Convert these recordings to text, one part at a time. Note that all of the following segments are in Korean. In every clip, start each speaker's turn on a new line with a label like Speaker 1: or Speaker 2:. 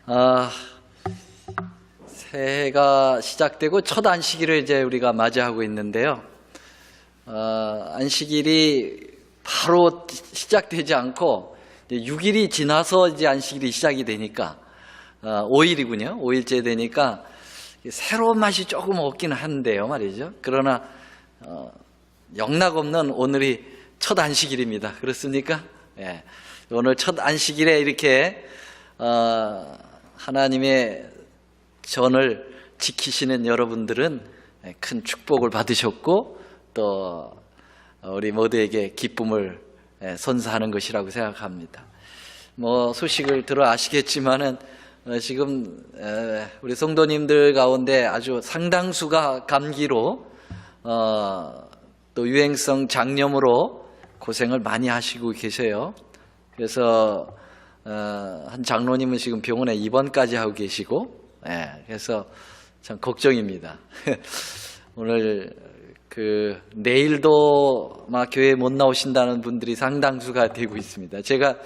Speaker 1: 아, 새해가 시작되고 첫 안식일을 이제 우리가 맞이하고 있는데요. 안식일이 바로 시작되지 않고 6일이 지나서 이제 안식일이 시작이 되니까 5일이군요. 5일째 되니까 새로운 맛이 조금 없긴 한데요, 말이죠. 그러나 영락없는 오늘이 첫 안식일입니다. 그렇습니까? 예. 오늘 첫 안식일에 이렇게 하나님의 전을 지키시는 여러분들은 큰 축복을 받으셨고 또 우리 모두에게 기쁨을 선사하는 것이라고 생각합니다. 뭐 소식을 들어 아시겠지만은 지금 우리 성도님들 가운데 아주 상당수가 감기로 또 유행성 장염으로 고생을 많이 하시고 계세요. 그래서 한 장로님은 지금 병원에 입원까지 하고 계시고, 그래서 참 걱정입니다. 오늘 내일도 막 교회에 못 나오신다는 분들이 상당수가 되고 있습니다. 제가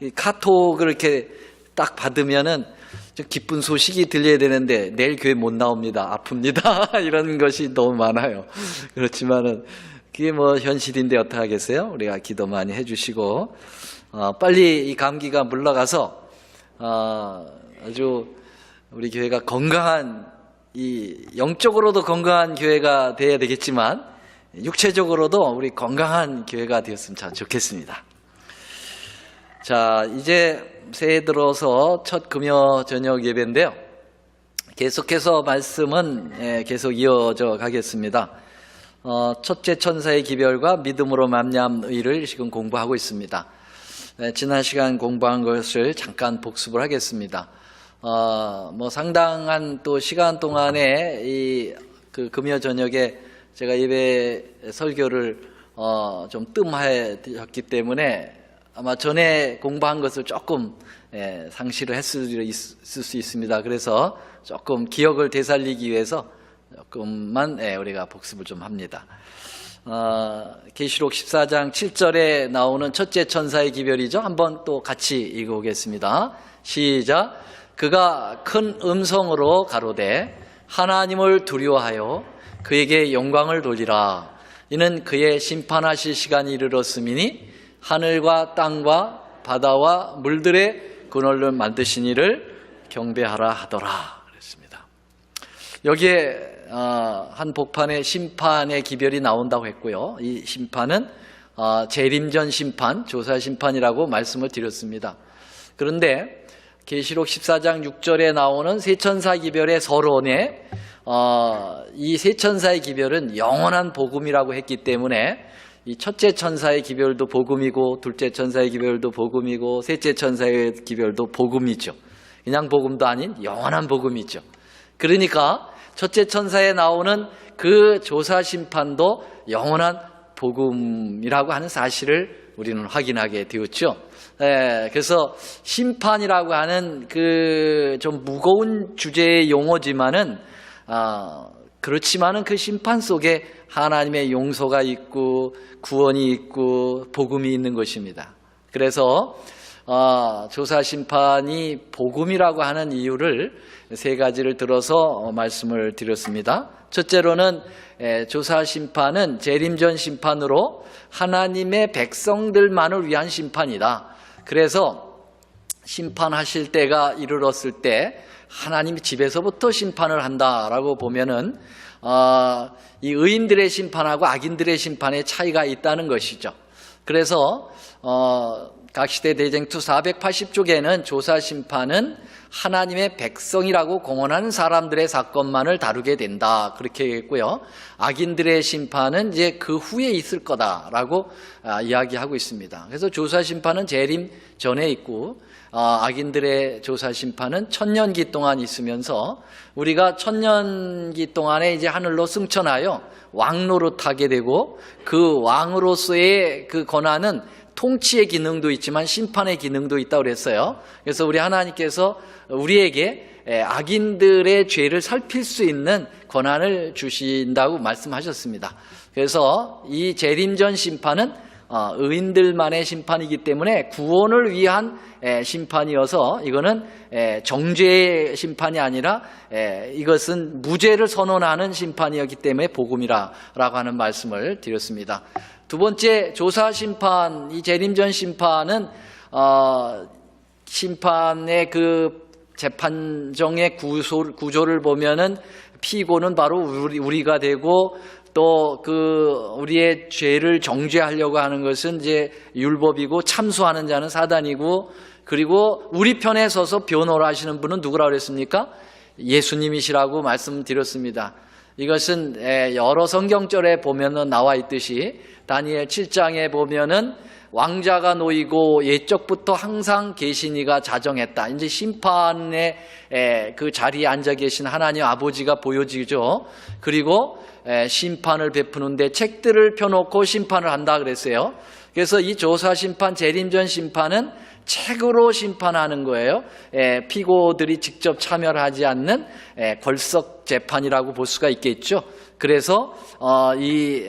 Speaker 1: 이 카톡을 이렇게 딱 받으면은 좀 기쁜 소식이 들려야 되는데 내일 교회 못 나옵니다. 아픕니다. 이런 것이 너무 많아요. 그렇지만은 그게 뭐 현실인데 어떡하겠어요? 우리가 기도 많이 해주시고 빨리 이 감기가 물러가서 아주 우리 교회가 건강한 이 영적으로도 건강한 교회가 되어야 되겠지만 육체적으로도 우리 건강한 교회가 되었으면 참 좋겠습니다. 자, 이제 새해 들어서 첫 금요 저녁 예배인데요. 계속해서 말씀은 계속 이어져 가겠습니다. 첫째 천사의 기별과 믿음으로 말미암은 의를 지금 공부하고 있습니다. 지난 시간 공부한 것을 잠깐 복습을 하겠습니다. 뭐 상당한 또 시간 동안에 금요 저녁에 제가 예배 설교를 좀 뜸하였기 때문에 아마 전에 공부한 것을 조금 상실을 했을 수 있습니다. 그래서 조금 기억을 되살리기 위해서 조금만 우리가 복습을 좀 합니다. 계시록 14장 7절에 나오는 첫째 천사의 기별이죠. 한번 또 같이 읽어보겠습니다. 시작. 그가 큰 음성으로 가로되 하나님을 두려워하여 그에게 영광을 돌리라. 이는 그의 심판하실 시간이 이르렀음이니 하늘과 땅과 바다와 물들의 그늘을 만드신 이를 경배하라 하더라. 그랬습니다. 여기에 한 복판에 심판의 기별이 나온다고 했고요. 이 심판은 재림전 심판, 조사 심판이라고 말씀을 드렸습니다. 그런데 계시록 14장 6절에 나오는 세천사 기별의 서론에 이 세천사의 기별은 영원한 복음이라고 했기 때문에 이 첫째 천사의 기별도 복음이고 둘째 천사의 기별도 복음이고 셋째 천사의 기별도 복음이죠. 그냥 복음도 아닌 영원한 복음이죠. 그러니까 첫째 천사에 나오는 그 조사 심판도 영원한 복음이라고 하는 사실을 우리는 확인하게 되었죠. 그래서 심판이라고 하는 그 좀 무거운 주제의 용어지만은 그렇지만은 그 심판 속에 하나님의 용서가 있고 구원이 있고 복음이 있는 것입니다. 그래서 조사 심판이 복음이라고 하는 이유를 세 가지를 들어서 말씀을 드렸습니다. 첫째로는 조사 심판은 재림전 심판으로 하나님의 백성들만을 위한 심판이다. 그래서 심판하실 때가 이르렀을 때 하나님이 집에서부터 심판을 한다라고 보면은 이 의인들의 심판하고 악인들의 심판의 차이가 있다는 것이죠. 그래서 각시대 대쟁투 480쪽에는 조사 심판은 하나님의 백성이라고 공언하는 사람들의 사건만을 다루게 된다. 그렇게 했고요. 악인들의 심판은 이제 그 후에 있을 거다라고 이야기하고 있습니다. 그래서 조사 심판은 재림 전에 있고 악인들의 조사 심판은 천년기 동안 있으면서 우리가 천년기 동안에 이제 하늘로 승천하여 왕노릇하게 되고 그 왕으로서의 그 권한은 통치의 기능도 있지만 심판의 기능도 있다고 그랬어요. 그래서 우리 하나님께서 우리에게 악인들의 죄를 살필 수 있는 권한을 주신다고 말씀하셨습니다. 그래서 이 재림전 심판은 의인들만의 심판이기 때문에 구원을 위한 심판이어서 이거는 정죄의 심판이 아니라 이것은 무죄를 선언하는 심판이었기 때문에 복음이라고 하는 말씀을 드렸습니다. 두 번째, 조사 심판, 이 재림전 심판은 심판의 그 재판정의 구조를 보면은 피고는 바로 우리가 되고, 또 우리의 죄를 정죄하려고 하는 것은 이제 율법이고, 참수하는 자는 사단이고, 그리고 우리 편에 서서 변호를 하시는 분은 누구라고 그랬습니까? 예수님이시라고 말씀드렸습니다. 이것은 여러 성경절에 보면은 나와 있듯이 다니엘 7장에 보면은 왕자가 놓이고 옛적부터 항상 계신 이가 자정했다. 이제 심판의 그 자리에 앉아 계신 하나님 아버지가 보여지죠. 그리고 심판을 베푸는데 책들을 펴놓고 심판을 한다 그랬어요. 그래서 이 조사 심판, 재림전 심판은 책으로 심판하는 거예요. 피고들이 직접 참여를 하지 않는 걸석 재판이라고 볼 수가 있겠죠. 그래서 이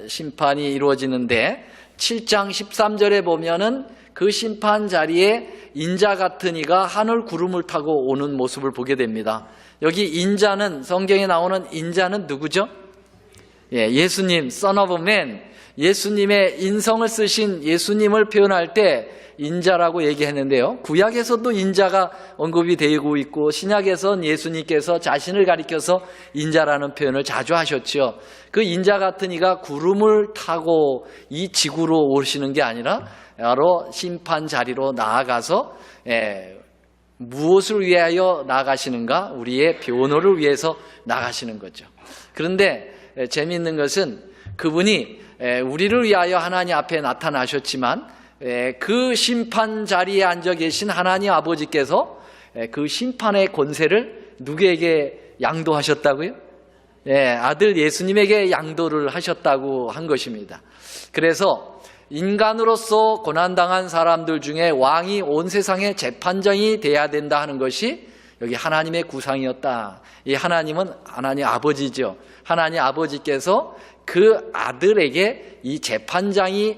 Speaker 1: 심판이 이루어지는데 7장 13절에 보면은 그 심판 자리에 인자 같은 이가 하늘 구름을 타고 오는 모습을 보게 됩니다. 여기 인자는, 성경에 나오는 인자는 누구죠? 예수님, Son of Man, 예수님의 인성을 쓰신 예수님을 표현할 때 인자라고 얘기했는데요. 구약에서도 인자가 언급이 되고 있고, 신약에서는 예수님께서 자신을 가리켜서 인자라는 표현을 자주 하셨죠. 그 인자 같은 이가 구름을 타고 이 지구로 오시는 게 아니라 바로 심판 자리로 나아가서 무엇을 위하여 나가시는가? 우리의 변호를 위해서 나가시는 거죠. 그런데 재미있는 것은 그분이 우리를 위하여 하나님 앞에 나타나셨지만 그 심판 자리에 앉아 계신 하나님 아버지께서 그 심판의 권세를 누구에게 양도하셨다고요? 아들 예수님에게 양도를 하셨다고 한 것입니다. 그래서 인간으로서 고난당한 사람들 중에 왕이 온 세상의 재판장이 돼야 된다 하는 것이 여기 하나님의 구상이었다. 이 하나님은 하나님 아버지죠. 하나님 아버지께서 그 아들에게 이 재판장이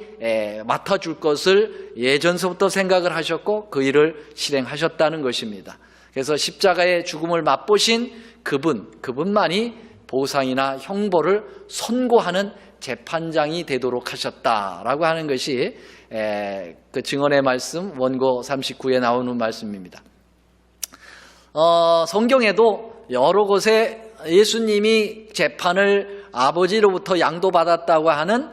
Speaker 1: 맡아줄 것을 예전서부터 생각을 하셨고 그 일을 실행하셨다는 것입니다. 그래서 십자가의 죽음을 맛보신 그분만이 보상이나 형벌을 선고하는 재판장이 되도록 하셨다라고 하는 것이 그 증언의 말씀 원고 39에 나오는 말씀입니다. 성경에도 여러 곳에 예수님이 재판을 아버지로부터 양도받았다고 하는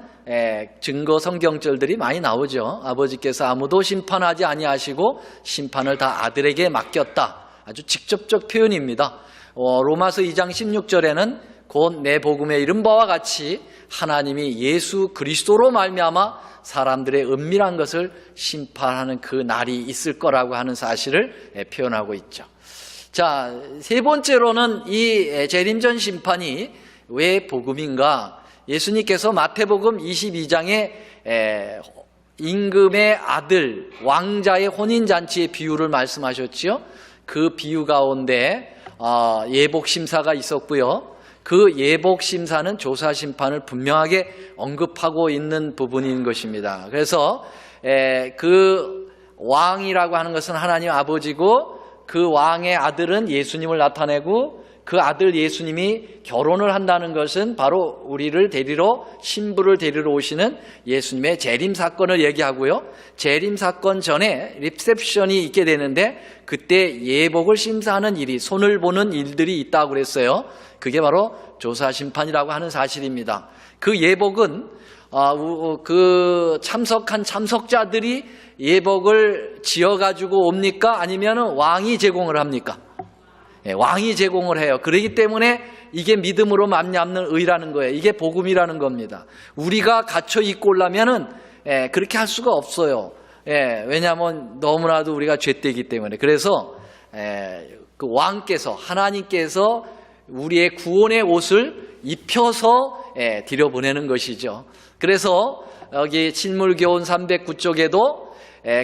Speaker 1: 증거 성경절들이 많이 나오죠. 아버지께서 아무도 심판하지 아니하시고 심판을 다 아들에게 맡겼다. 아주 직접적 표현입니다. 로마서 2장 16절에는 곧 내 복음에 이른 바와 같이 하나님이 예수 그리스도로 말미암아 사람들의 은밀한 것을 심판하는 그 날이 있을 거라고 하는 사실을 표현하고 있죠. 자, 세 번째로는 이 재림전 심판이 왜 복음인가? 예수님께서 마태복음 22장에 임금의 아들 왕자의 혼인잔치의 비유를 말씀하셨지요. 그 비유 가운데 예복심사가 있었고요. 그 예복심사는 조사심판을 분명하게 언급하고 있는 부분인 것입니다. 그래서 그 왕이라고 하는 것은 하나님 아버지고 그 왕의 아들은 예수님을 나타내고 그 아들 예수님이 결혼을 한다는 것은 바로 우리를 데리러 신부를 데리러 오시는 예수님의 재림 사건을 얘기하고요. 재림 사건 전에 리셉션이 있게 되는데 그때 예복을 심사하는 일이 손을 보는 일들이 있다고 그랬어요. 그게 바로 조사심판이라고 하는 사실입니다. 그 예복은 그 참석한 참석자들이 예복을 지어가지고 옵니까? 아니면 왕이 제공을 합니까? 왕이 제공을 해요. 그렇기 때문에 이게 믿음으로 말미암는 의라는 거예요. 이게 복음이라는 겁니다. 우리가 갇혀 있고 오려면은 그렇게 할 수가 없어요. 왜냐하면 너무나도 우리가 죄되기 때문에. 그래서 그 왕께서 하나님께서 우리의 구원의 옷을 입혀서 들여보내는 것이죠. 그래서 여기 친물교훈 309쪽에도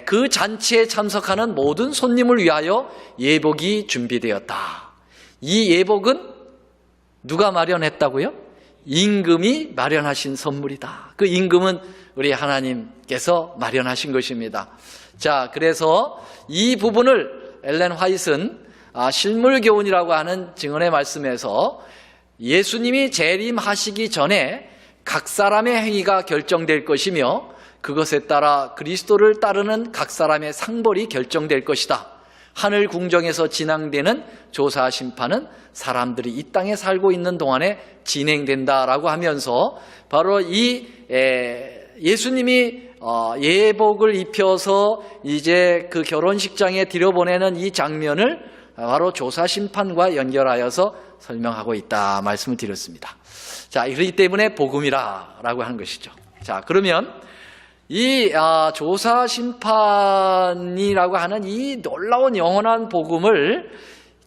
Speaker 1: 그 잔치에 참석하는 모든 손님을 위하여 예복이 준비되었다. 이 예복은 누가 마련했다고요? 임금이 마련하신 선물이다. 그 임금은 우리 하나님께서 마련하신 것입니다. 자, 그래서 이 부분을 엘렌 화이트는 실물교훈이라고 하는 증언의 말씀에서 예수님이 재림하시기 전에 각 사람의 행위가 결정될 것이며 그것에 따라 그리스도를 따르는 각 사람의 상벌이 결정될 것이다. 하늘 궁정에서 진행되는 조사 심판은 사람들이 이 땅에 살고 있는 동안에 진행된다라고 하면서 바로 이 예수님이 예복을 입혀서 이제 그 결혼식장에 들여보내는 이 장면을 바로 조사 심판과 연결하여서 설명하고 있다 말씀을 드렸습니다. 자, 그렇기 때문에 복음이라고 하는 것이죠. 자, 그러면 이 조사 심판이라고 하는 이 놀라운 영원한 복음을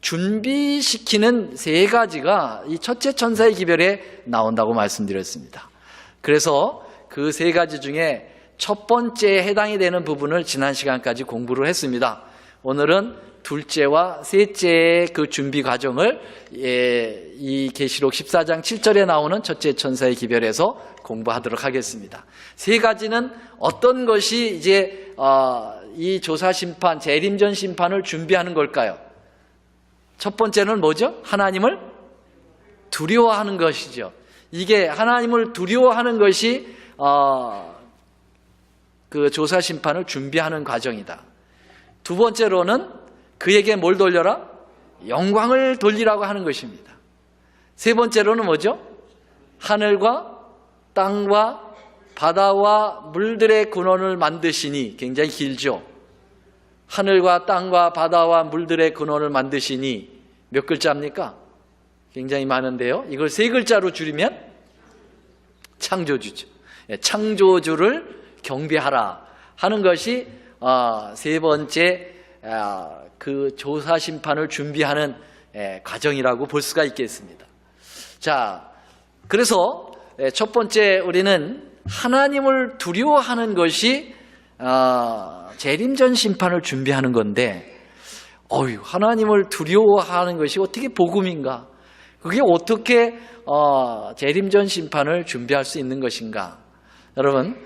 Speaker 1: 준비시키는 세 가지가 이 첫째 천사의 기별에 나온다고 말씀드렸습니다. 그래서 그 세 가지 중에 첫 번째에 해당이 되는 부분을 지난 시간까지 공부를 했습니다. 오늘은 둘째와 셋째의 그 준비 과정을 이 계시록 14장 7절에 나오는 첫째 천사의 기별에서 공부하도록 하겠습니다. 세 가지는 어떤 것이 이제 이 조사 심판, 재림전 심판을 준비하는 걸까요? 첫 번째는 뭐죠? 하나님을 두려워하는 것이죠. 이게 하나님을 두려워하는 것이 그 조사 심판을 준비하는 과정이다. 두 번째로는 그에게 뭘 돌려라? 영광을 돌리라고 하는 것입니다. 세 번째로는 뭐죠? 하늘과 땅과 바다와 물들의 근원을 만드시니, 굉장히 길죠. 하늘과 땅과 바다와 물들의 근원을 만드시니 몇 글자입니까? 굉장히 많은데요. 이걸 세 글자로 줄이면 창조주죠. 창조주를 경배하라 하는 것이 세 번째 그 조사 심판을 준비하는 과정이라고 볼 수가 있겠습니다. 자, 그래서 첫 번째 우리는 하나님을 두려워하는 것이 재림전 심판을 준비하는 건데, 하나님을 두려워하는 것이 어떻게 복음인가? 그게 어떻게 재림전 심판을 준비할 수 있는 것인가? 여러분,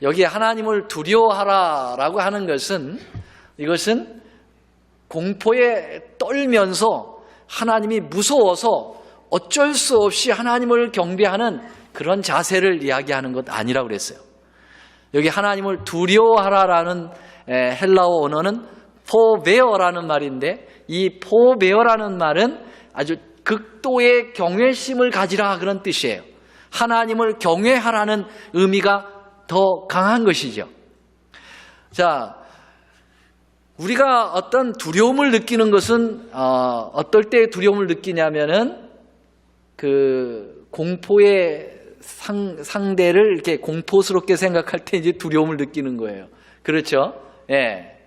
Speaker 1: 여기 하나님을 두려워하라라고 하는 것은, 이것은 공포에 떨면서 하나님이 무서워서 어쩔 수 없이 하나님을 경배하는 그런 자세를 이야기하는 것 아니라고 그랬어요. 여기 하나님을 두려워하라라는 헬라어 언어는 포베어라는 말인데, 이 포베어라는 말은 아주 극도의 경외심을 가지라 그런 뜻이에요. 하나님을 경외하라는 의미가 더 강한 것이죠. 자, 우리가 어떤 두려움을 느끼는 것은 어떨 때 두려움을 느끼냐면은 그 공포의 상대를 이렇게 공포스럽게 생각할 때 이제 두려움을 느끼는 거예요. 그렇죠? 예.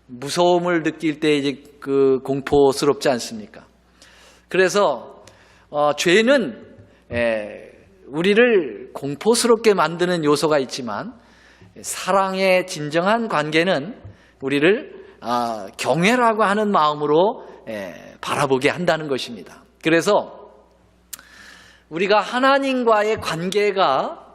Speaker 1: 무서움을 느낄 때 이제 그 공포스럽지 않습니까? 그래서 죄는 우리를 공포스럽게 만드는 요소가 있지만 사랑의 진정한 관계는 우리를 경외라고 하는 마음으로 바라보게 한다는 것입니다. 그래서 우리가 하나님과의 관계가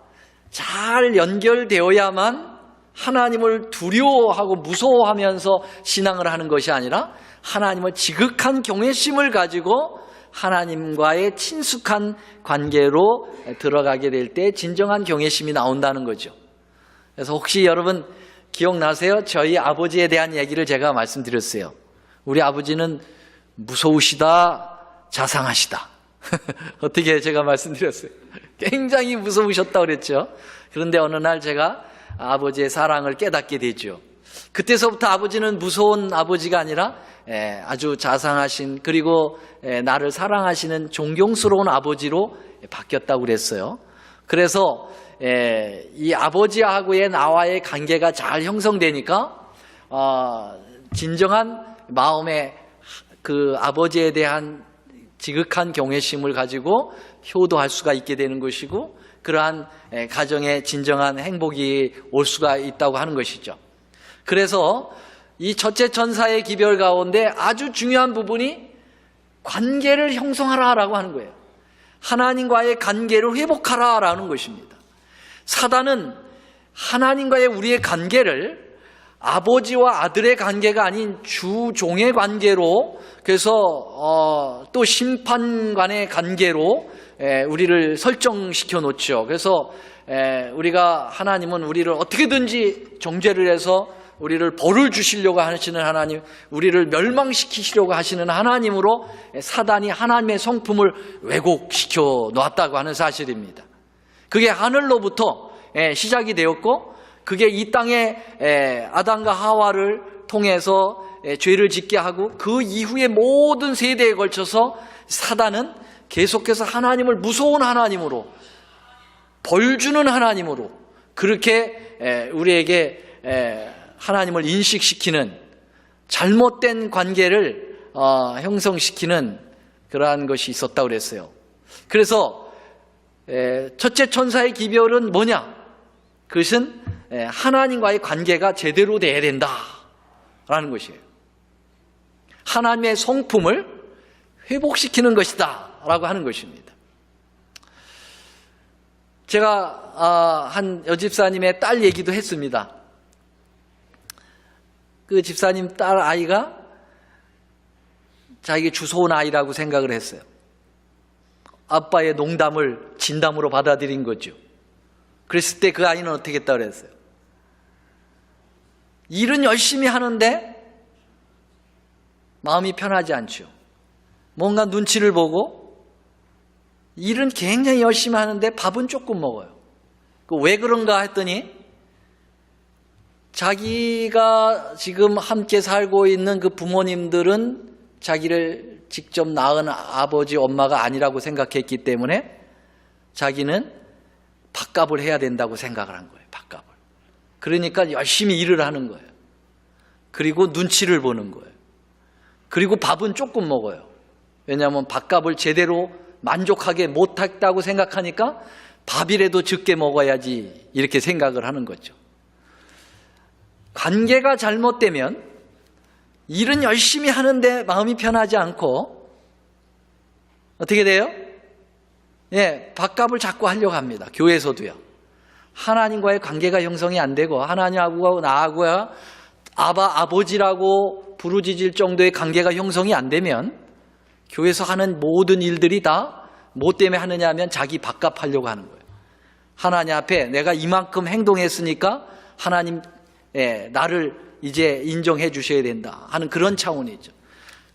Speaker 1: 잘 연결되어야만 하나님을 두려워하고 무서워하면서 신앙을 하는 것이 아니라 하나님을 지극한 경외심을 가지고 하나님과의 친숙한 관계로 들어가게 될 때 진정한 경외심이 나온다는 거죠. 그래서 혹시 여러분 기억나세요? 저희 아버지에 대한 얘기를 제가 말씀드렸어요. 우리 아버지는 무서우시다, 자상하시다. 어떻게 제가 말씀드렸어요? 굉장히 무서우셨다고 그랬죠. 그런데 어느 날 제가 아버지의 사랑을 깨닫게 되죠. 그때서부터 아버지는 무서운 아버지가 아니라 아주 자상하신, 그리고 나를 사랑하시는 존경스러운 아버지로 바뀌었다고 그랬어요. 그래서 이 아버지하고의 나와의 관계가 잘 형성되니까 진정한 마음에 그 아버지에 대한 지극한 경외심을 가지고 효도할 수가 있게 되는 것이고, 그러한 가정에 진정한 행복이 올 수가 있다고 하는 것이죠. 그래서 이 첫째 천사의 기별 가운데 아주 중요한 부분이 관계를 형성하라라고 하는 거예요. 하나님과의 관계를 회복하라라는 것입니다. 사단은 하나님과의 우리의 관계를 아버지와 아들의 관계가 아닌 주종의 관계로, 그래서 또 심판관의 관계로 우리를 설정시켜 놓죠. 그래서 우리가, 하나님은 우리를 어떻게든지 정죄를 해서 우리를 벌을 주시려고 하시는 하나님, 우리를 멸망시키시려고 하시는 하나님으로 사단이 하나님의 성품을 왜곡시켜 놓았다고 하는 사실입니다. 그게 하늘로부터 시작이 되었고, 그게 이 땅에 아담과 하와를 통해서 죄를 짓게 하고, 그 이후의 모든 세대에 걸쳐서 사단은 계속해서 하나님을 무서운 하나님으로, 벌 주는 하나님으로, 그렇게 우리에게 하나님을 인식시키는, 잘못된 관계를 형성시키는 그러한 것이 있었다고 그랬어요. 그래서 첫째 천사의 기별은 뭐냐? 그것은 하나님과의 관계가 제대로 돼야 된다라는 것이에요. 하나님의 성품을 회복시키는 것이다 라고 하는 것입니다. 제가 한 여집사님의 딸 얘기도 했습니다. 그 집사님 딸 아이가 자기 주소온 아이라고 생각을 했어요. 아빠의 농담을 진담으로 받아들인 거죠. 그랬을 때 그 아이는 어떻게 했다고 그랬어요? 일은 열심히 하는데 마음이 편하지 않죠. 뭔가 눈치를 보고 일은 굉장히 열심히 하는데 밥은 조금 먹어요. 왜 그런가 했더니 자기가 지금 함께 살고 있는 그 부모님들은 자기를 직접 낳은 아버지, 엄마가 아니라고 생각했기 때문에 자기는 밥값을 해야 된다고 생각을 한 거예요. 밥값을. 그러니까 열심히 일을 하는 거예요. 그리고 눈치를 보는 거예요. 그리고 밥은 조금 먹어요. 왜냐하면 밥값을 제대로 만족하게 못했다고 생각하니까 밥이라도 적게 먹어야지 이렇게 생각을 하는 거죠. 관계가 잘못되면 일은 열심히 하는데 마음이 편하지 않고 어떻게 돼요? 밥값을 자꾸 하려고 합니다. 교회에서도요. 하나님과의 관계가 형성이 안 되고 하나님하고 나하고야 아버지라고 부르짖을 정도의 관계가 형성이 안 되면 교회에서 하는 모든 일들이 다 뭐 때문에 하느냐 하면 자기 밥값 하려고 하는 거예요. 하나님 앞에 내가 이만큼 행동했으니까 하나님 나를 이제 인정해 주셔야 된다 하는 그런 차원이죠.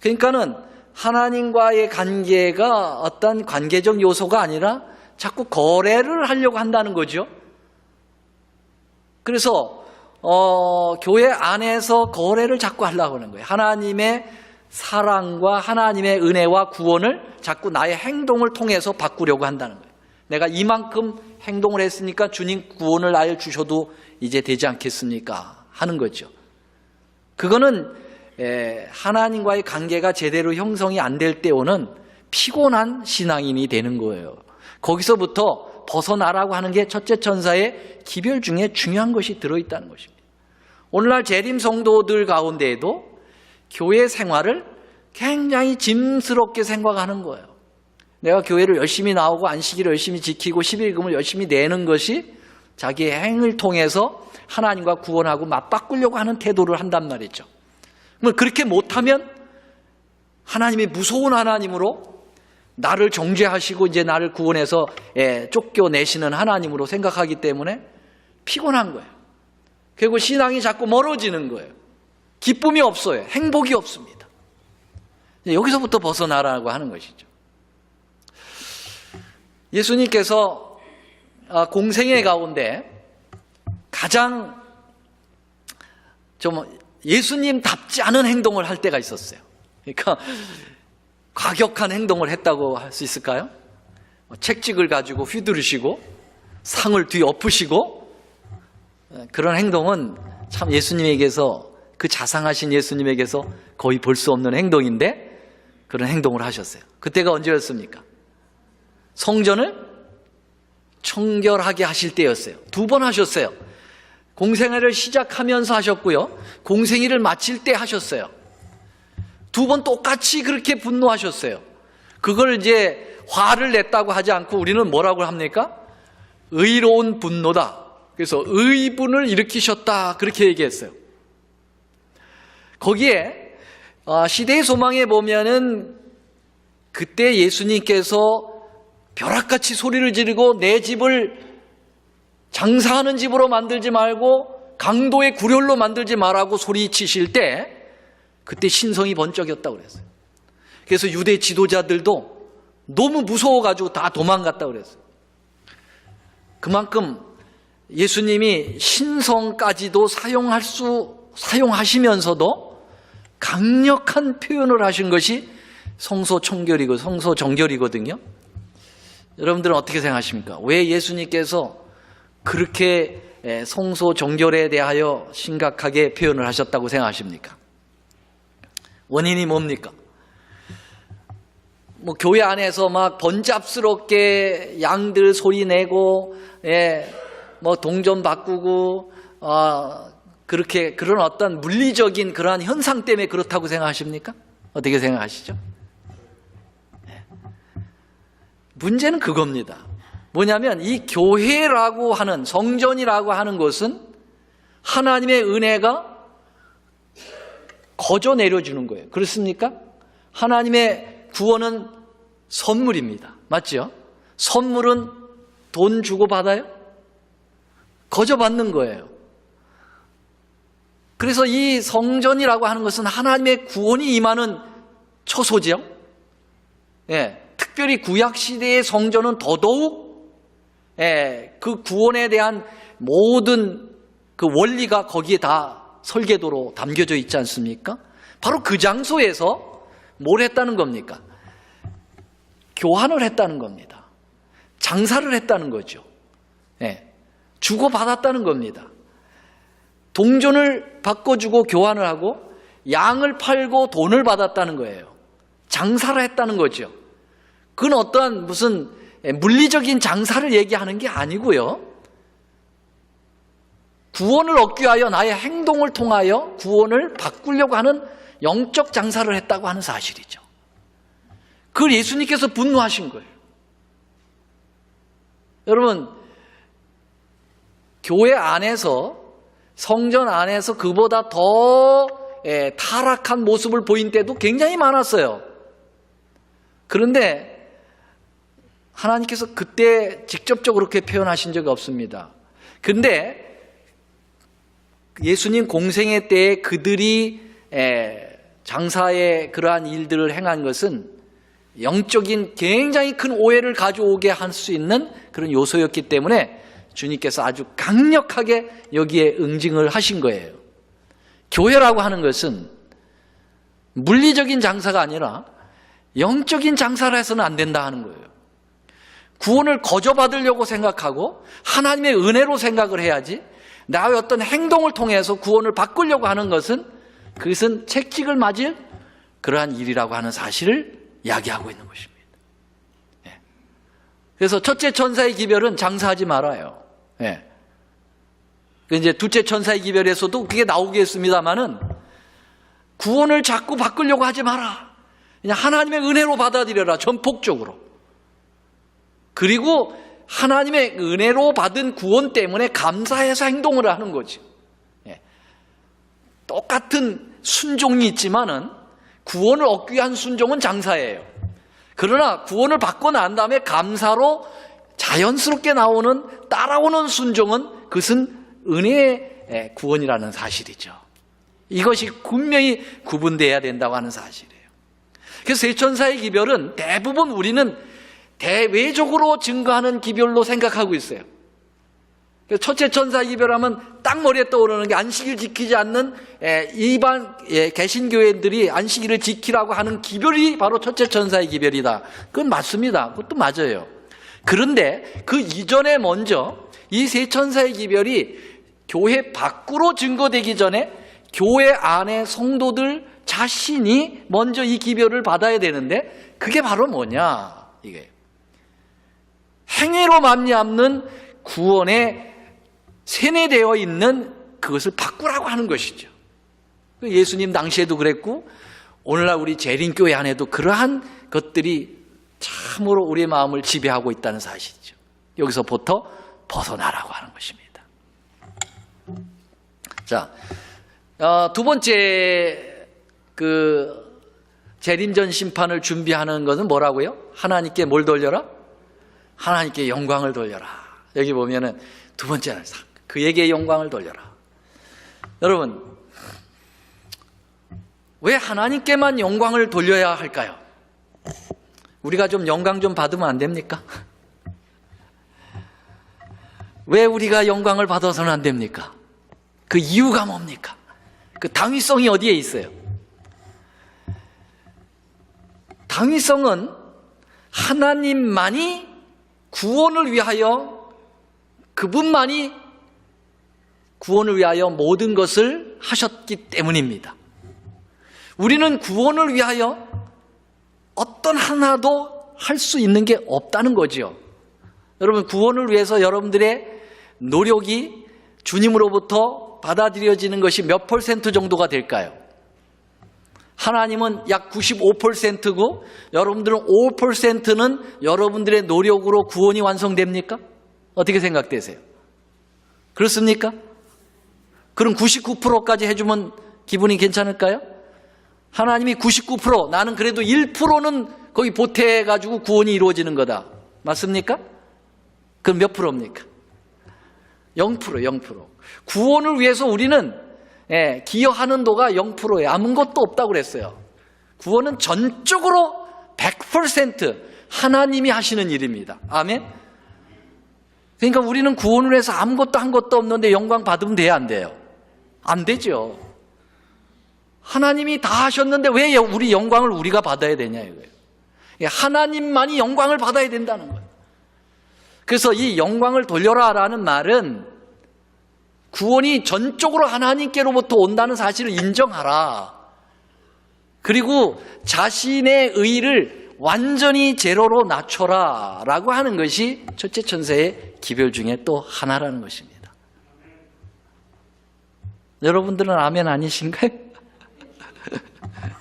Speaker 1: 그러니까는 하나님과의 관계가 어떤 관계적 요소가 아니라 자꾸 거래를 하려고 한다는 거죠. 그래서 교회 안에서 거래를 자꾸 하려고 하는 거예요. 하나님의 사랑과 하나님의 은혜와 구원을 자꾸 나의 행동을 통해서 바꾸려고 한다는 거예요. 내가 이만큼 행동을 했으니까 주님 구원을 나에 주셔도 이제 되지 않겠습니까? 하는 거죠. 그거는 하나님과의 관계가 제대로 형성이 안 될 때 오는 피곤한 신앙인이 되는 거예요. 거기서부터 벗어나라고 하는 게 첫째 천사의 기별 중에 중요한 것이 들어있다는 것입니다. 오늘날 재림 성도들 가운데에도 교회 생활을 굉장히 짐스럽게 생각하는 거예요. 내가 교회를 열심히 나오고 안식일을 열심히 지키고 11금을 열심히 내는 것이 자기의 행을 통해서 하나님과 구원하고 맞바꾸려고 하는 태도를 한단 말이죠. 그렇게 못하면 하나님이 무서운 하나님으로 나를 정죄하시고 이제 나를 구원해서 쫓겨내시는 하나님으로 생각하기 때문에 피곤한 거예요. 그리고 신앙이 자꾸 멀어지는 거예요. 기쁨이 없어요. 행복이 없습니다. 여기서부터 벗어나라고 하는 것이죠. 예수님께서 공생애 가운데 가장 좀 예수님답지 않은 행동을 할 때가 있었어요. 그러니까 과격한 행동을 했다고 할 수 있을까요? 책찍을 가지고 휘두르시고 상을 뒤엎으시고 그런 행동은 참 예수님에게서, 그 자상하신 예수님에게서 거의 볼 수 없는 행동인데 그런 행동을 하셨어요. 그때가 언제였습니까? 성전을 청결하게 하실 때였어요. 2번 하셨어요. 공생애를 시작하면서 하셨고요, 공생애를 마칠 때 하셨어요. 2번 똑같이 그렇게 분노하셨어요. 그걸 이제 화를 냈다고 하지 않고 우리는 뭐라고 합니까? 의로운 분노다. 그래서 의분을 일으키셨다 그렇게 얘기했어요. 거기에 시대의 소망에 보면은 그때 예수님께서 벼락같이 소리를 지르고 내 집을 장사하는 집으로 만들지 말고 강도의 구렬로 만들지 말라고 소리치실 때 그때 신성이 번쩍였다고 그랬어요. 그래서 유대 지도자들도 너무 무서워가지고 다 도망갔다고 그랬어요. 그만큼 예수님이 신성까지도 사용하시면서도 강력한 표현을 하신 것이 성소정결이거든요. 여러분들은 어떻게 생각하십니까? 왜 예수님께서 그렇게 성소정결에 대하여 심각하게 표현을 하셨다고 생각하십니까? 원인이 뭡니까? 교회 안에서 막 번잡스럽게 양들 소리 내고, 동전 바꾸고, 그런 어떤 물리적인 그러한 현상 때문에 그렇다고 생각하십니까? 어떻게 생각하시죠? 문제는 그겁니다. 뭐냐면 이 교회라고 하는, 성전이라고 하는 것은 하나님의 은혜가 거저 내려주는 거예요. 그렇습니까? 하나님의 구원은 선물입니다. 맞죠? 선물은 돈 주고 받아요? 거저 받는 거예요. 그래서 이 성전이라고 하는 것은 하나님의 구원이 임하는 처소죠. 특별히 구약시대의 성전은 더더욱 그 구원에 대한 모든 그 원리가 거기에 다 설계도로 담겨져 있지 않습니까? 바로 그 장소에서 뭘 했다는 겁니까? 교환을 했다는 겁니다. 장사를 했다는 거죠. 주고받았다는 겁니다. 동전을 바꿔주고 교환을 하고 양을 팔고 돈을 받았다는 거예요. 장사를 했다는 거죠. 그건 어떠한 무슨 물리적인 장사를 얘기하는 게 아니고요. 구원을 얻기 위하여 나의 행동을 통하여 구원을 바꾸려고 하는 영적 장사를 했다고 하는 사실이죠. 그걸 예수님께서 분노하신 거예요. 여러분, 교회 안에서, 성전 안에서 그보다 더 타락한 모습을 보인 때도 굉장히 많았어요. 그런데 하나님께서 그때 직접적으로 그렇게 표현하신 적이 없습니다. 근데 예수님 공생애 때에 그들이 장사의 그러한 일들을 행한 것은 영적인 굉장히 큰 오해를 가져오게 할 수 있는 그런 요소였기 때문에 주님께서 아주 강력하게 여기에 응징을 하신 거예요. 교회라고 하는 것은 물리적인 장사가 아니라 영적인 장사를 해서는 안 된다 하는 거예요. 구원을 거저 받으려고 생각하고 하나님의 은혜로 생각을 해야지, 나의 어떤 행동을 통해서 구원을 바꾸려고 하는 것은 그것은 책찍을 맞을 그러한 일이라고 하는 사실을 이야기하고 있는 것입니다. 그래서 첫째 천사의 기별은 장사하지 말아요. 이제 둘째 천사의 기별에서도 그게 나오겠습니다만은 구원을 자꾸 바꾸려고 하지 마라. 그냥 하나님의 은혜로 받아들여라. 전폭적으로. 그리고 하나님의 은혜로 받은 구원 때문에 감사해서 행동을 하는 거죠. 똑같은 순종이 있지만은 구원을 얻기 위한 순종은 장사예요. 그러나 구원을 받고 난 다음에 감사로 자연스럽게 따라오는 순종은 그것은 은혜의 구원이라는 사실이죠. 이것이 분명히 구분되어야 된다고 하는 사실이에요. 그래서 세 천사의 기별은 대부분 우리는 대외적으로 증거하는 기별로 생각하고 있어요. 첫째 천사 기별하면 딱 머리에 떠오르는 게 안식일 지키지 않는 일반 개신교회들이 안식일을 지키라고 하는 기별이 바로 첫째 천사의 기별이다. 그건 맞습니다. 그것도 맞아요. 그런데 그 이전에 먼저 이 세 천사의 기별이 교회 밖으로 증거되기 전에 교회 안의 성도들 자신이 먼저 이 기별을 받아야 되는데 그게 바로 뭐냐? 이게 행위로 말미암는 구원에 세뇌되어 있는 그것을 바꾸라고 하는 것이죠. 예수님 당시에도 그랬고 오늘날 우리 재림교회 안에도 그러한 것들이 참으로 우리의 마음을 지배하고 있다는 사실이죠. 여기서부터 벗어나라고 하는 것입니다. 자, 두 번째 재림전 심판을 준비하는 것은 뭐라고요? 하나님께 뭘 돌려라? 하나님께 영광을 돌려라. 여기 보면은 두 번째는 그에게 영광을 돌려라. 여러분, 왜 하나님께만 영광을 돌려야 할까요? 우리가 좀 영광 좀 받으면 안 됩니까? 왜 우리가 영광을 받아서는 안 됩니까? 그 이유가 뭡니까? 그 당위성이 어디에 있어요? 당위성은 하나님만이 구원을 위하여, 그분만이 구원을 위하여 모든 것을 하셨기 때문입니다. 우리는 구원을 위하여 어떤 하나도 할 수 있는 게 없다는 거죠. 여러분, 구원을 위해서 여러분들의 노력이 주님으로부터 받아들여지는 것이 몇 % 정도가 될까요? 하나님은 약 95%고 여러분들은 5%는 여러분들의 노력으로 구원이 완성됩니까? 어떻게 생각되세요? 그렇습니까? 그럼 99%까지 해주면 기분이 괜찮을까요? 하나님이 99%, 나는 그래도 1%는 거기 보태가지고 구원이 이루어지는 거다. 맞습니까? 그럼 몇 프로입니까? 0%, 0%. 구원을 위해서 우리는 기여하는 도가 0%예요. 아무것도 없다고 그랬어요. 구원은 전적으로 100% 하나님이 하시는 일입니다. 아멘? 그러니까 우리는 구원을 해서 아무것도 한 것도 없는데 영광 받으면 돼야 안 돼요? 안 되죠. 하나님이 다 하셨는데 왜 우리 영광을 우리가 받아야 되냐 이거예요. 하나님만이 영광을 받아야 된다는 거예요. 그래서 이 영광을 돌려라라는 말은 구원이 전적으로 하나님께로부터 온다는 사실을 인정하라. 그리고 자신의 의를 완전히 제로로 낮춰라 라고 하는 것이 첫째 천사의 기별 중에 또 하나라는 것입니다. 여러분들은 아멘 아니신가요?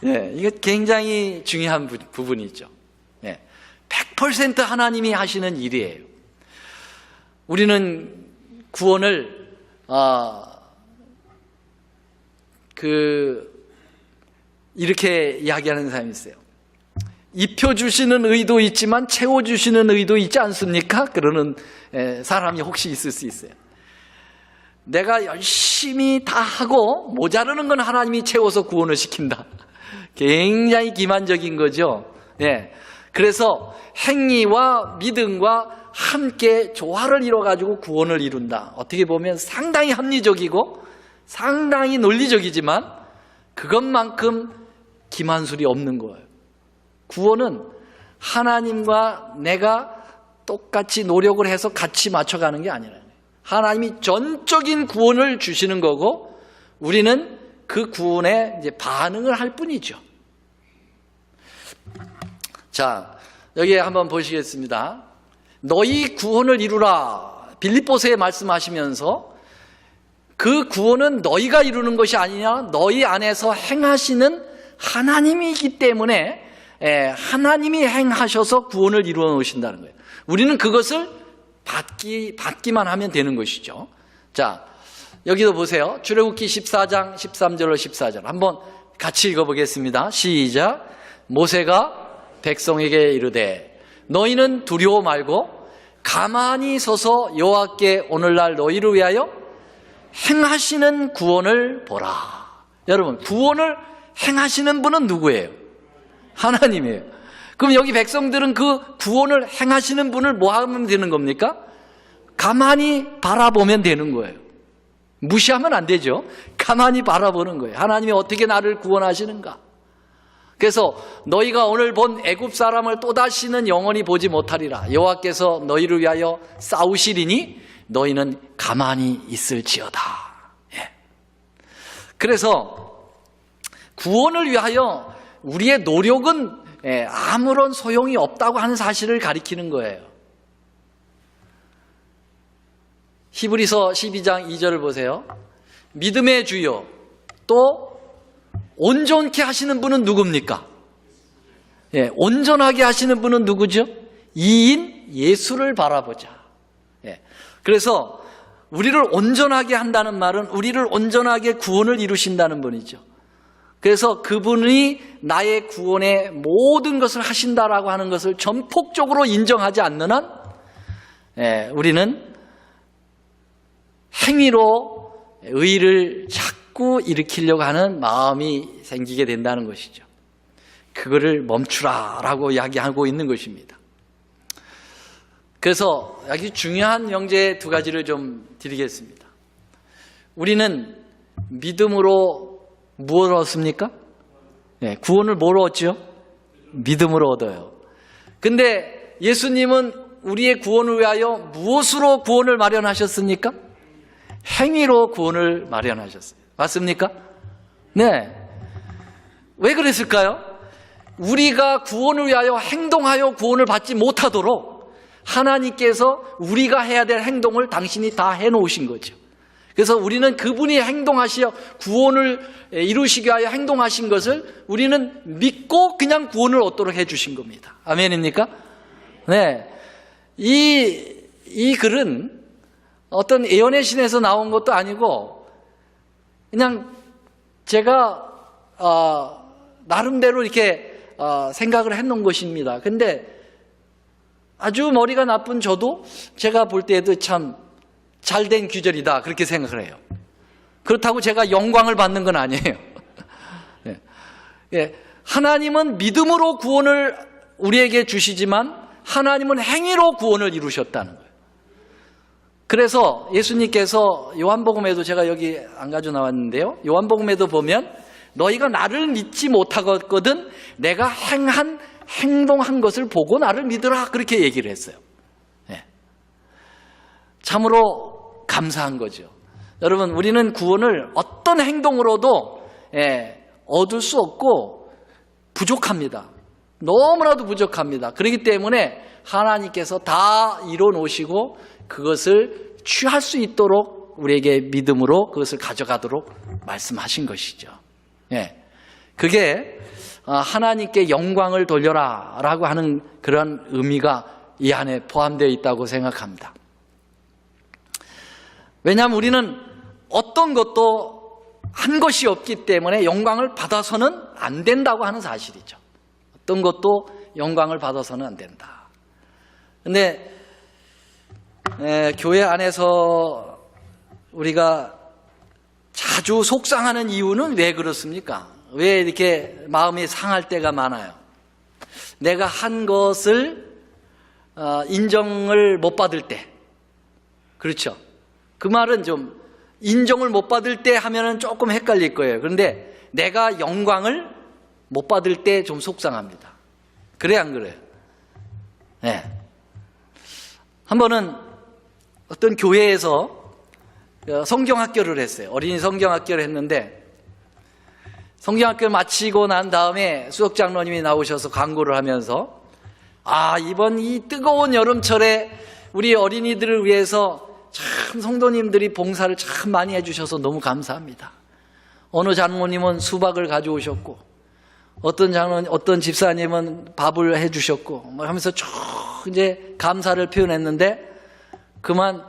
Speaker 1: 예, 이게 굉장히 중요한 부분이죠. 예, 100% 하나님이 하시는 일이에요. 우리는 구원을 이렇게 이야기하는 사람이 있어요. 입혀주시는 의도 있지만 채워주시는 의도 있지 않습니까? 그러는 사람이 혹시 있을 수 있어요. 내가 열심히 다 하고 모자르는 건 하나님이 채워서 구원을 시킨다. 굉장히 기만적인 거죠. 예. 그래서 행위와 믿음과 함께 조화를 이뤄가지고 구원을 이룬다. 어떻게 보면 상당히 합리적이고 상당히 논리적이지만 그것만큼 기만술이 없는 거예요. 구원은 하나님과 내가 똑같이 노력을 해서 같이 맞춰가는 게 아니라 하나님이 전적인 구원을 주시는 거고 우리는 그 구원에 이제 반응을 할 뿐이죠. 자, 여기 한번 보시겠습니다. 너희 구원을 이루라. 빌립보서에 말씀하시면서 그 구원은 너희가 이루는 것이 아니냐, 너희 안에서 행하시는 하나님이기 때문에 하나님이 행하셔서 구원을 이루어 놓으신다는 거예요. 우리는 그것을 받기만 하면 되는 것이죠. 자, 여기도 보세요. 출애굽기 14장 13절로 14절 한번 같이 읽어보겠습니다. 시작. 모세가 백성에게 이르되 너희는 두려워 말고 가만히 서서 여호와께 오늘날 너희를 위하여 행하시는 구원을 보라. 여러분, 구원을 행하시는 분은 누구예요? 하나님이에요. 그럼 여기 백성들은 그 구원을 행하시는 분을 뭐 하면 되는 겁니까? 가만히 바라보면 되는 거예요. 무시하면 안 되죠. 가만히 바라보는 거예요. 하나님이 어떻게 나를 구원하시는가? 그래서 너희가 오늘 본 애굽 사람을 또다시는 영원히 보지 못하리라. 여호와께서 너희를 위하여 싸우시리니 너희는 가만히 있을지어다. 예. 그래서 구원을 위하여 우리의 노력은 아무런 소용이 없다고 하는 사실을 가리키는 거예요. 히브리서 12장 2절을 보세요. 믿음의 주요 또 온전케 하시는 분은 누굽니까? 온전하게 하시는 분은 누구죠? 이인 예수를 바라보자. 그래서 우리를 온전하게 한다는 말은 우리를 온전하게 구원을 이루신다는 분이죠. 그래서 그분이 나의 구원의 모든 것을 하신다라고 하는 것을 전폭적으로 인정하지 않는 한 우리는 행위로 의를 자꾸 일으키려고 하는 마음이 생기게 된다는 것이죠. 그거를 멈추라라고 이야기하고 있는 것입니다. 그래서 여기 중요한 명제 두 가지를 좀 드리겠습니다. 우리는 믿음으로 무엇을 얻습니까? 구원을 뭐로 얻죠? 믿음으로 얻어요. 근데 예수님은 우리의 구원을 위하여 무엇으로 구원을 마련하셨습니까? 행위로 구원을 마련하셨어요. 맞습니까? 네. 왜 그랬을까요? 우리가 구원을 위하여 행동하여 구원을 받지 못하도록 하나님께서 우리가 해야 될 행동을 당신이 다 해놓으신 거죠. 그래서 우리는 그분이 행동하시어 구원을 이루시기 위하여 행동하신 것을 우리는 믿고 그냥 구원을 얻도록 해주신 겁니다. 아멘입니까? 네. 이 글은 어떤 예언의 신에서 나온 것도 아니고 그냥 제가 나름대로 이렇게 생각을 해놓은 것입니다. 근데 아주 머리가 나쁜 저도 제가 볼 때에도 참 잘된 규절이다 그렇게 생각을 해요. 그렇다고 제가 영광을 받는 건 아니에요. 하나님은 믿음으로 구원을 우리에게 주시지만 하나님은 행위로 구원을 이루셨다는 거예요. 그래서 예수님께서 요한복음에도 제가 여기 안 가져 나왔는데요. 요한복음에도 보면 너희가 나를 믿지 못하거든 내가 행동한 것을 보고 나를 믿으라 그렇게 얘기를 했어요. 참으로 감사한 거죠. 여러분 우리는 구원을 어떤 행동으로도 얻을 수 없고 부족합니다. 너무나도 부족합니다. 그렇기 때문에 하나님께서 다 이뤄 놓으시고 그것을 취할 수 있도록 우리에게 믿음으로 그것을 가져가도록 말씀하신 것이죠. 그게 하나님께 영광을 돌려라 라고 하는 그런 의미가 이 안에 포함되어 있다고 생각합니다. 왜냐하면 우리는 어떤 것도 한 것이 없기 때문에 영광을 받아서는 안 된다고 하는 사실이죠. 어떤 것도 영광을 받아서는 안 된다. 근데 교회 안에서 우리가 자주 속상하는 이유는 왜 그렇습니까? 왜 이렇게 마음이 상할 때가 많아요? 내가 한 것을 인정을 못 받을 때. 그렇죠? 그 말은 좀 인정을 못 받을 때 하면은 조금 헷갈릴 거예요. 그런데 내가 영광을 못 받을 때 좀 속상합니다. 그래 안 그래요? 한 번은 어떤 교회에서 성경학교를 했어요. 어린이 성경학교를 했는데 성경학교를 마치고 난 다음에 수석장로님이 나오셔서 광고를 하면서 이번 이 뜨거운 여름철에 우리 어린이들을 위해서 참 성도님들이 봉사를 참 많이 해주셔서 너무 감사합니다. 어느 장로님은 수박을 가져오셨고 어떤 집사님은 밥을 해주셨고 하면서 쭉 이제 감사를 표현했는데 그만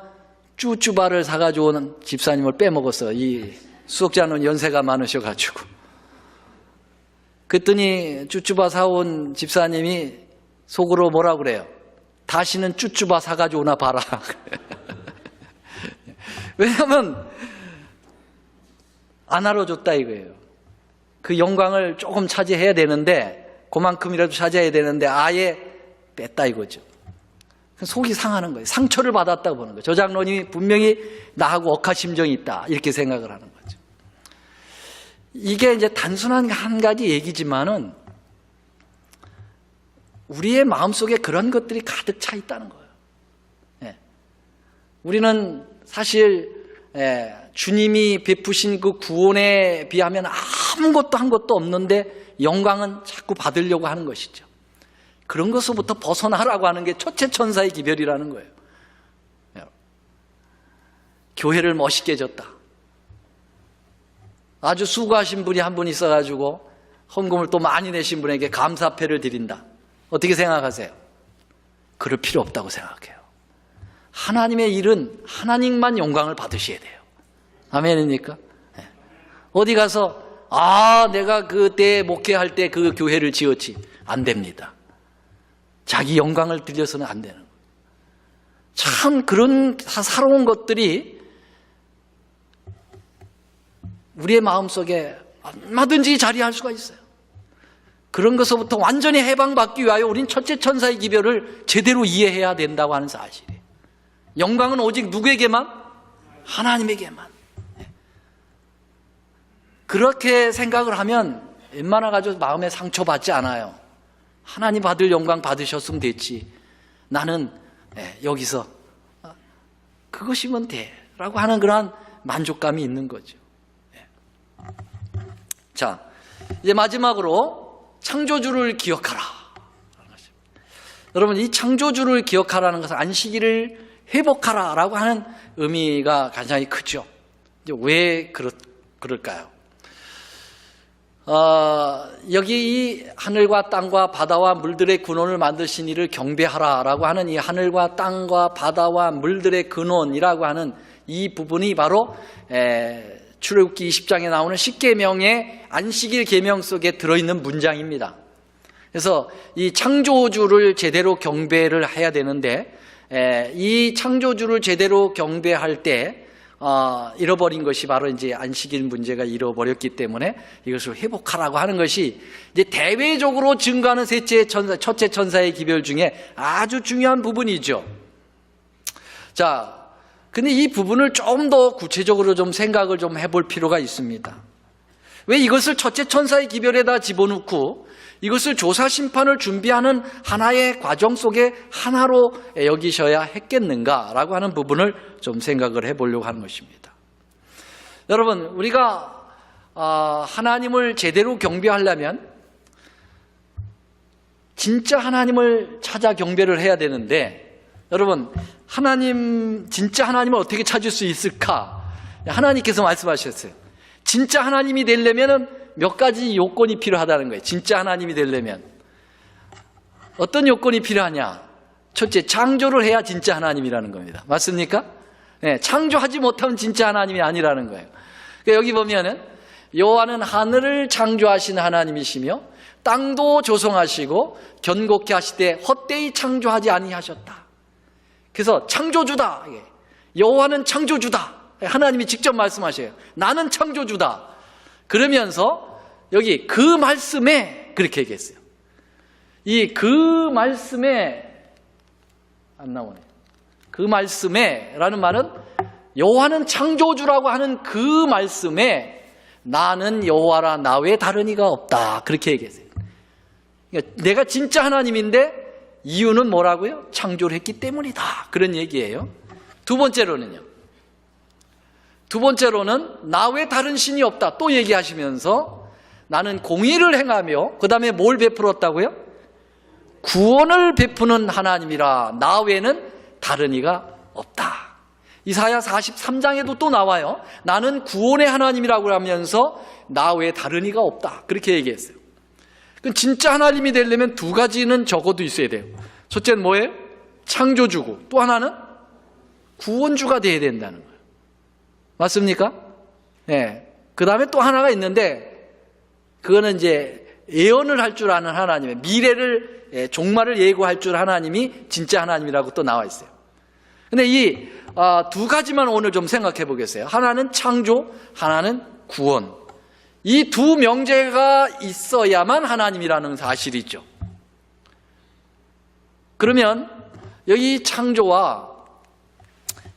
Speaker 1: 쭈쭈바를 사가지고 오는 집사님을 빼먹었어요. 이 수석장로는 연세가 많으셔가지고. 그랬더니 쭈쭈바 사온 집사님이 속으로 뭐라 그래요? 다시는 쭈쭈바 사가지고 오나 봐라. 왜냐하면 안 알아줬다 이거예요. 그 영광을 조금 차지해야 되는데 그만큼이라도 차지해야 되는데 아예 뺐다 이거죠. 속이 상하는 거예요. 상처를 받았다고 보는 거예요. 저 장로님이 분명히 나하고 억하심정이 있다 이렇게 생각을 하는 거죠. 이게 이제 단순한 한 가지 얘기지만은 우리의 마음속에 그런 것들이 가득 차 있다는 거예요. 우리는 사실 주님이 베푸신 그 구원에 비하면 아무것도 한 것도 없는데 영광은 자꾸 받으려고 하는 것이죠. 그런 것으로부터 벗어나라고 하는 게 첫째 천사의 기별이라는 거예요. 교회를 멋있게 졌다. 아주 수고하신 분이 한 분 있어가지고 헌금을 또 많이 내신 분에게 감사패를 드린다. 어떻게 생각하세요? 그럴 필요 없다고 생각해요. 하나님의 일은 하나님만 영광을 받으셔야 돼요. 아멘입니까? 네. 어디 가서 내가 그때 목회할 때 그 교회를 지었지. 안 됩니다. 자기 영광을 들려서는 안 되는 거예요. 참 그런 사사로운 것들이 우리의 마음속에 얼마든지 자리할 수가 있어요. 그런 것으로부터 완전히 해방받기 위하여 우린 첫째 천사의 기별을 제대로 이해해야 된다고 하는 사실이에요. 영광은 오직 누구에게만? 하나님에게만. 그렇게 생각을 하면 웬만해가지고 마음에 상처받지 않아요. 하나님 받을 영광 받으셨으면 됐지. 나는 여기서 그것이면 돼 라고 하는 그러한 만족감이 있는 거죠. 자, 이제 마지막으로 창조주를 기억하라. 여러분, 이 창조주를 기억하라는 것은 안식일을 회복하라라고 하는 의미가 굉장히 크죠. 이제 왜 그럴까요? 여기 이 하늘과 땅과 바다와 물들의 근원을 만드신 이를 경배하라라고 하는 이 하늘과 땅과 바다와 물들의 근원이라고 하는 이 부분이 바로 출애굽기 20장에 나오는 10계명의 안식일 계명 속에 들어있는 문장입니다. 그래서 이 창조주를 제대로 경배를 해야 되는데 이 창조주를 제대로 경배할 때 잃어버린 것이 바로 이제 안식일 문제가 잃어버렸기 때문에 이것을 회복하라고 하는 것이 이제 대외적으로 증거하는 첫째 천사의 기별 중에 아주 중요한 부분이죠. 자, 근데 이 부분을 좀 더 구체적으로 좀 생각을 좀 해볼 필요가 있습니다. 왜 이것을 첫째 천사의 기별에다 집어넣고 이것을 조사 심판을 준비하는 하나의 과정 속에 하나로 여기셔야 했겠는가라고 하는 부분을 좀 생각을 해보려고 하는 것입니다. 여러분, 우리가 하나님을 제대로 경배하려면 진짜 하나님을 찾아 경배를 해야 되는데, 여러분, 진짜 하나님을 어떻게 찾을 수 있을까? 하나님께서 말씀하셨어요. 진짜 하나님이 되려면 몇 가지 요건이 필요하다는 거예요. 진짜 하나님이 되려면 어떤 요건이 필요하냐? 첫째, 창조를 해야 진짜 하나님이라는 겁니다. 맞습니까? 네, 창조하지 못하면 진짜 하나님이 아니라는 거예요. 그러니까 여기 보면은 여호와는 하늘을 창조하신 하나님이시며 땅도 조성하시고 견고케 하시되 헛되이 창조하지 아니하셨다. 그래서 창조주다. 여호와는 창조주다. 하나님이 직접 말씀하셔요. 나는 창조주다. 그러면서 여기 그 말씀에 그렇게 얘기했어요. 이 그 말씀에 안 나오네. 그 말씀에 라는 말은 여호와는 창조주라고 하는 그 말씀에 나는 여호와라 나 외 다른 이가 없다. 그렇게 얘기했어요. 그러니까 내가 진짜 하나님인데 이유는 뭐라고요? 창조를 했기 때문이다. 그런 얘기예요. 두 번째로는 나 외 다른 신이 없다. 또 얘기하시면서 나는 공의를 행하며 그 다음에 뭘 베풀었다고요? 구원을 베푸는 하나님이라 나 외에는 다른 이가 없다. 이사야 43장에도 또 나와요. 나는 구원의 하나님이라고 하면서 나 외에 다른 이가 없다. 그렇게 얘기했어요. 진짜 하나님이 되려면 두 가지는 적어도 있어야 돼요. 첫째는 뭐예요? 창조주고 또 하나는 구원주가 돼야 된다는 거예요. 맞습니까? 네. 그 다음에 또 하나가 있는데 그거는 이제 예언을 할 줄 아는 하나님의 미래를 종말을 예고할 줄 하나님이 진짜 하나님이라고 또 나와 있어요. 근데 이 두 가지만 오늘 좀 생각해 보겠어요. 하나는 창조, 하나는 구원. 이 두 명제가 있어야만 하나님이라는 사실이죠. 그러면 여기 창조와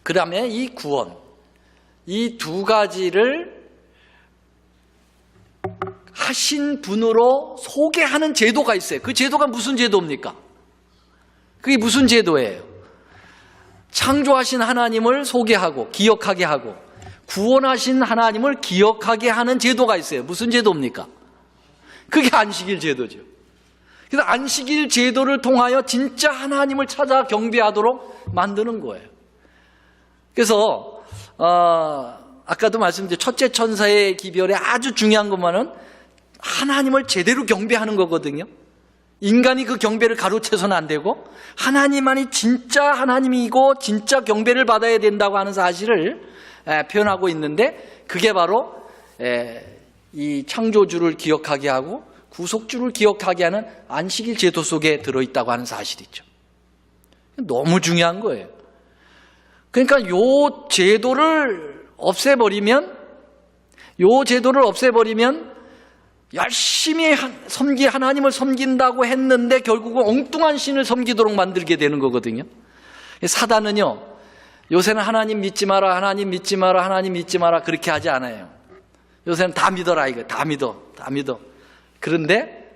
Speaker 1: 그 다음에 이 구원, 이 두 가지를 하신 분으로 소개하는 제도가 있어요. 그 제도가 무슨 제도입니까? 그게 무슨 제도예요? 창조하신 하나님을 소개하고 기억하게 하고 구원하신 하나님을 기억하게 하는 제도가 있어요. 무슨 제도입니까? 그게 안식일 제도죠. 그래서 안식일 제도를 통하여 진짜 하나님을 찾아 경배하도록 만드는 거예요. 그래서 아까도 말씀드린 첫째 천사의 기별에 아주 중요한 것만은 하나님을 제대로 경배하는 거거든요. 인간이 그 경배를 가로채서는 안 되고 하나님만이 진짜 하나님이고 진짜 경배를 받아야 된다고 하는 사실을 표현하고 있는데, 그게 바로 이 창조주를 기억하게 하고 구속주를 기억하게 하는 안식일 제도 속에 들어있다고 하는 사실이죠. 너무 중요한 거예요. 그러니까 요 제도를 없애버리면 열심히 하나님을 섬긴다고 했는데 결국은 엉뚱한 신을 섬기도록 만들게 되는 거거든요. 사단은요, 요새는 하나님 믿지 마라, 하나님 믿지 마라, 하나님 믿지 마라 그렇게 하지 않아요. 요새는 다 믿어라, 이거 다 믿어. 그런데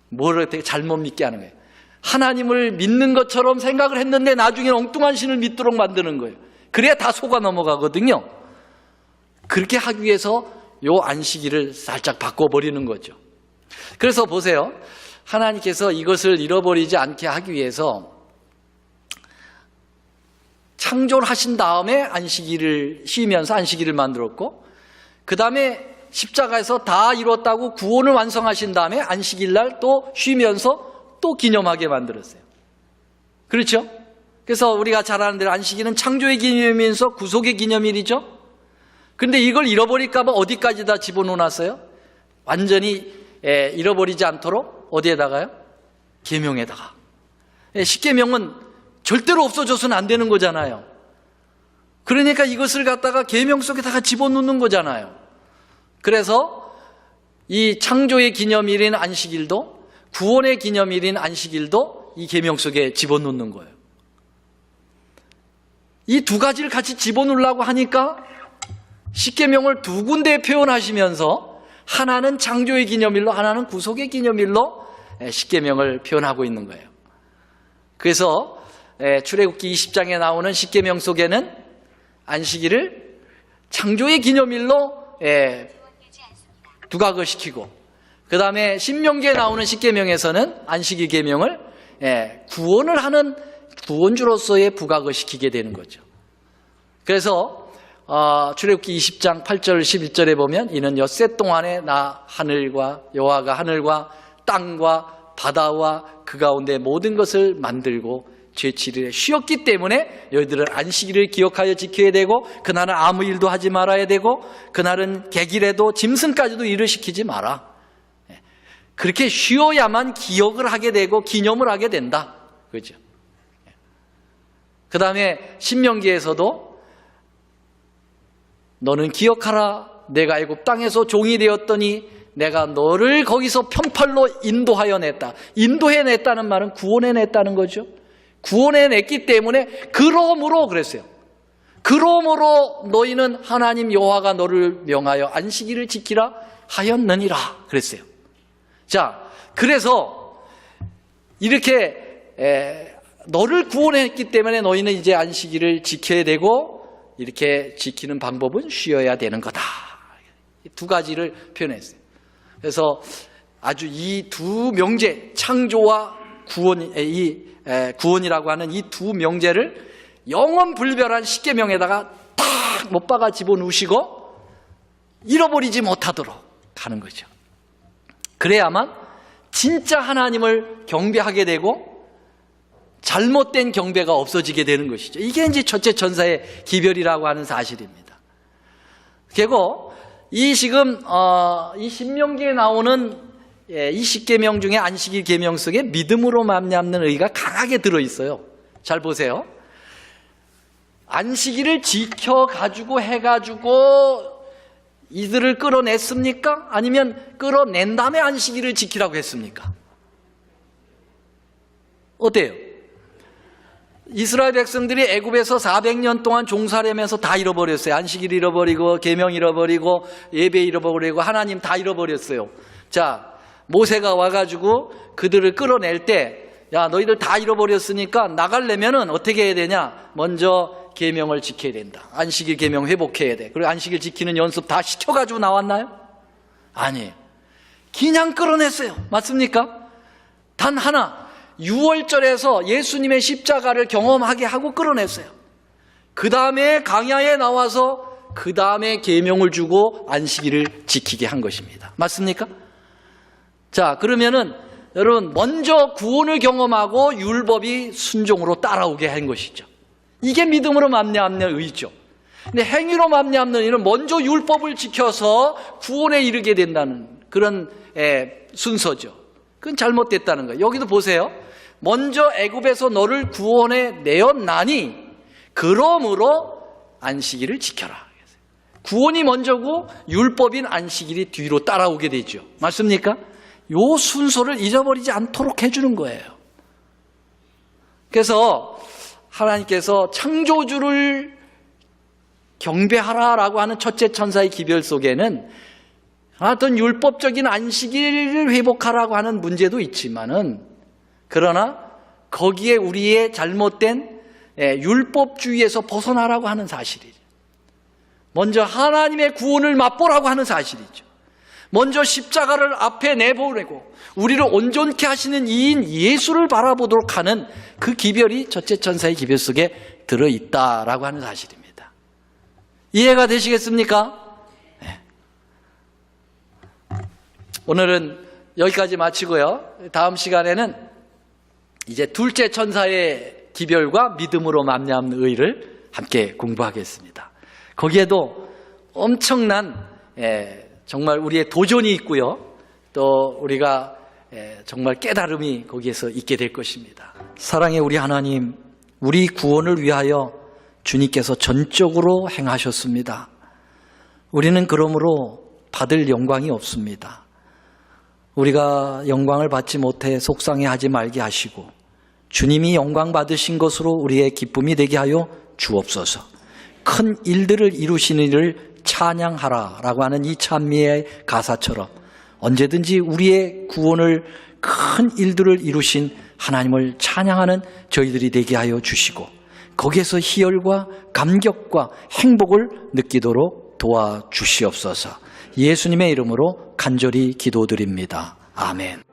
Speaker 1: 뭘 어떻게 잘못 믿게 하는 거예요. 하나님을 믿는 것처럼 생각을 했는데 나중에 엉뚱한 신을 믿도록 만드는 거예요. 그래야 다 속아 넘어가거든요. 그렇게 하기 위해서 요 안식일을 살짝 바꿔버리는 거죠. 그래서 보세요. 하나님께서 이것을 잃어버리지 않게 하기 위해서 창조를 하신 다음에 안식일을 쉬면서 안식일을 만들었고, 그 다음에 십자가에서 다 이뤘다고 구원을 완성하신 다음에 안식일날 또 쉬면서 또 기념하게 만들었어요. 그렇죠? 그래서 우리가 잘 아는 대로 안식일은 창조의 기념이면서 구속의 기념일이죠. 그런데 이걸 잃어버릴까 봐 어디까지 다 집어넣어놨어요? 완전히 잃어버리지 않도록 어디에다가요? 계명에다가. 십계명은 절대로 없어져서는 안 되는 거잖아요. 그러니까 이것을 갖다가 계명 속에다가 집어넣는 거잖아요. 그래서 이 창조의 기념일인 안식일도 구원의 기념일인 안식일도 이 계명 속에 집어넣는 거예요. 이 두 가지를 같이 집어넣으려고 하니까 십계명을 두 군데에 표현하시면서 하나는 창조의 기념일로 하나는 구속의 기념일로 십계명을 표현하고 있는 거예요. 그래서 출애굽기 20장에 나오는 십계명 속에는 안식일을 창조의 기념일로 두각을시키고, 그 다음에 신명기에 나오는 십계명에서는 안식일 계명을 구원을 하는 구원주로서의 부각을 시키게 되는 거죠. 그래서 출애굽기 20장 8절 11절에 보면 이는 엿새 동안에 나 하늘과 여호와가 하늘과 땅과 바다와 그 가운데 모든 것을 만들고 제7일에 쉬었기 때문에 너희들은 안식일을 기억하여 지켜야 되고 그날은 아무 일도 하지 말아야 되고 그날은 객일에도 짐승까지도 일을 시키지 마라. 그렇게 쉬어야만 기억을 하게 되고 기념을 하게 된다. 그죠? 그 다음에 신명기에서도 너는 기억하라. 내가 애굽 땅에서 종이 되었더니 내가 너를 거기서 편팔로 인도하여 냈다. 인도해 냈다는 말은 구원해 냈다는 거죠. 구원해 냈기 때문에 그러므로 그랬어요. 그러므로 너희는 하나님 여호와가 너를 명하여 안식일을 지키라 하였느니라 그랬어요. 자, 그래서 이렇게 너를 구원했기 때문에 너희는 이제 안식일을 지켜야 되고 이렇게 지키는 방법은 쉬어야 되는 거다. 두 가지를 표현했어요. 그래서 아주 이 두 명제, 창조와 구원이라고 하는 이 두 명제를 영원불별한 십계명에다가 딱 못 박아 집어넣으시고 잃어버리지 못하도록 하는 거죠. 그래야만 진짜 하나님을 경배하게 되고 잘못된 경배가 없어지게 되는 것이죠. 이게 이제 첫째 천사의 기별이라고 하는 사실입니다. 그리고 이 지금 이 신명기에 나오는 이 십계명 중에 안식일 계명 속에 믿음으로 말미암는 의가 강하게 들어있어요. 잘 보세요. 안식일을 지켜가지고 해가지고 이들을 끌어냈습니까? 아니면 끌어낸 다음에 안식일을 지키라고 했습니까? 어때요? 이스라엘 백성들이 애굽에서 400년 동안 종살이하면서 다 잃어버렸어요. 안식일 잃어버리고 계명 잃어버리고 예배 잃어버리고 하나님 다 잃어버렸어요. 자, 모세가 와가지고 그들을 끌어낼 때 야, 너희들 다 잃어버렸으니까 나가려면은 어떻게 해야 되냐? 먼저 계명을 지켜야 된다. 안식일 계명 회복해야 돼. 그리고 안식일 지키는 연습 다 시켜가지고 나왔나요? 아니에요. 그냥 끌어냈어요. 맞습니까? 단 하나, 6월절에서 예수님의 십자가를 경험하게 하고 끌어냈어요. 그 다음에 광야에 나와서 그 다음에 계명을 주고 안식일을 지키게 한 것입니다. 맞습니까? 자, 그러면은 여러분 먼저 구원을 경험하고 율법이 순종으로 따라오게 한 것이죠. 이게 믿음으로 말미암는 의죠. 근데 행위로 말미암는 의는 먼저 율법을 지켜서 구원에 이르게 된다는 그런 순서죠. 그건 잘못됐다는 거예요. 여기도 보세요. 먼저 애굽에서 너를 구원해 내었나니 그러므로 안식일을 지켜라. 구원이 먼저고 율법인 안식일이 뒤로 따라오게 되죠. 맞습니까? 요 순서를 잊어버리지 않도록 해주는 거예요. 그래서 하나님께서 창조주를 경배하라라고 하는 첫째 천사의 기별 속에는 어떤 율법적인 안식일을 회복하라고 하는 문제도 있지만은 그러나 거기에 우리의 잘못된 율법주의에서 벗어나라고 하는 사실이죠. 먼저 하나님의 구원을 맛보라고 하는 사실이죠. 먼저 십자가를 앞에 내보내고 우리를 온전케 하시는 이인 예수를 바라보도록 하는 그 기별이 첫째 천사의 기별 속에 들어있다라고 하는 사실입니다. 이해가 되시겠습니까? 네. 오늘은 여기까지 마치고요. 다음 시간에는 이제 둘째 천사의 기별과 믿음으로 말미암는 의를 함께 공부하겠습니다. 거기에도 엄청난 정말 우리의 도전이 있고요. 또 우리가 정말 깨달음이 거기에서 있게 될 것입니다. 사랑의 우리 하나님, 우리 구원을 위하여 주님께서 전적으로 행하셨습니다. 우리는 그러므로 받을 영광이 없습니다. 우리가 영광을 받지 못해 속상해하지 말게 하시고 주님이 영광 받으신 것으로 우리의 기쁨이 되게 하여 주옵소서. 큰 일들을 이루시는 이를 찬양하라라고 하는 이 찬미의 가사처럼 언제든지 우리의 구원을 큰 일들을 이루신 하나님을 찬양하는 저희들이 되게 하여 주시고 거기에서 희열과 감격과 행복을 느끼도록 도와주시옵소서. 예수님의 이름으로 간절히 기도드립니다. 아멘.